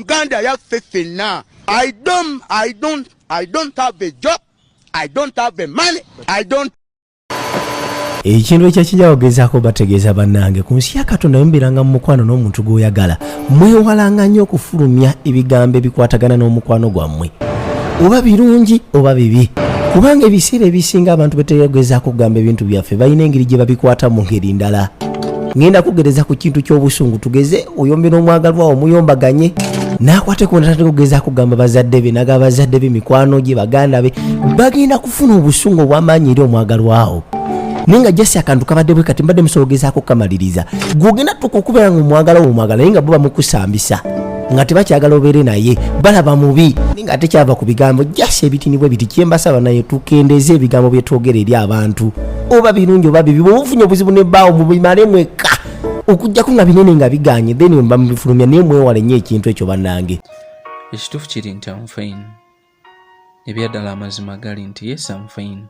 Uganda yaffe ffenna. I don't have a job. I don't have the money. I don't. Ekintu ekyakijja ogezaako bategeeza bannange ku nsi ya Katonda yomberanga mu mukwano n'omuntu gw'oyagala mwewalanga nnyo okufulumya ebigambo ebikwatagana n'omukwano gwammwe oba birungi oba bibi kubanga ebiseera ebisinga abantu betegezaako okugamba ebintu byaffe balina engeri gye babikwata mu ngeri ndala. Ngenda kugereza ku kintu ky'obusungu tugeze oyombera omwagalwa omuyombaganye n'akwate ku ntatera kugezaako kugamba bazadde be naga bazadde be mikwano gye baganda be bagenda kufuna obusungu obw'amaanyi eri omwagalwawo. Ninga jasi akantu kabadde bwe kati mbadde musogezaako kamaliriza gwogenda tukukubeera ng'omwagala omwagala naye nga bo bamukusambisa nga tebakyagala obeere naye balaba mubi ninga ate kyava ku bigambo jasi ebitinibwe biti kyembasaba naye tukendeze ebigambo bye twogera eri abantu oba birungi oba bibi bw'obufunye obuzibu n'ebbaawo mubimale mwekka okujjako nga binene nga biganye then mba mubifulumya naye mwewale nnyo ekintu ekyo bannange. Ekituufu kiri nti I'm fine. Ebyaddala amazima gali nti yes I'm fine.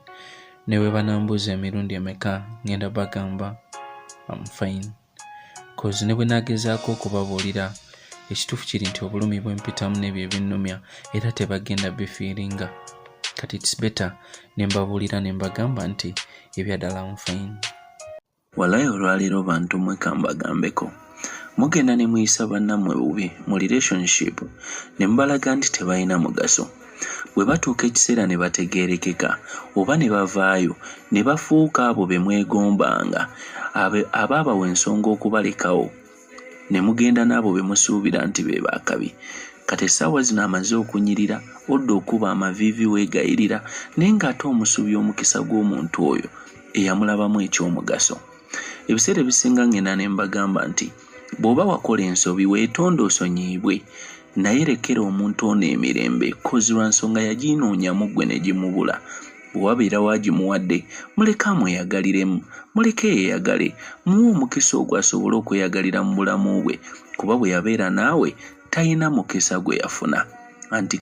Newe banambuza emirundi emeka ngenda bagamba I'm fine. Cause ne bwe nagezaako okubabuulira ekituufu kiri nti obulumi bwempitamu n'ebyo ebinnumya era tebagenda bifiiringa. Kati it's better ne mbabuulira ne mbagamba nti ebyaddala I'm fine. Walayo olwaleero bantu mweka mbagambeko mugenda ne muyisa bannammwe bubi mu relationship ne mbalaga nti tebalina mugaso. Bwe batuuka ekiseera ne bategeerekeka oba ne bavaayo ne bafuuka abo be mwegombanga abaabawa ensonga okubalekawo ne mugenda n'abo be musuubira nti be baakabi. Kati essaawa zino amaze okunyirira odda okuba amaviivi weegayirira naye ng'ate omusubi omukisa gw'omuntu oyo eyamulabamu ekyomugaso. Ebiseera ebisinga ngenda ne mbagamba nti bw'oba wakola ensobi weetonde osonyiibwe naye lekera omuntu ono emirembe kozi lwa nsonga yaginoonyamu ggwe ne gimubula. Bwe wabeera waagimuwadde muleke amweyagaliremu muleke yeeyagale muwe omukisa ogwo asobole okweyagalira mu bulamu bwe kuba bwe yabeera naawe talina mukisa gwe yafuna. Anti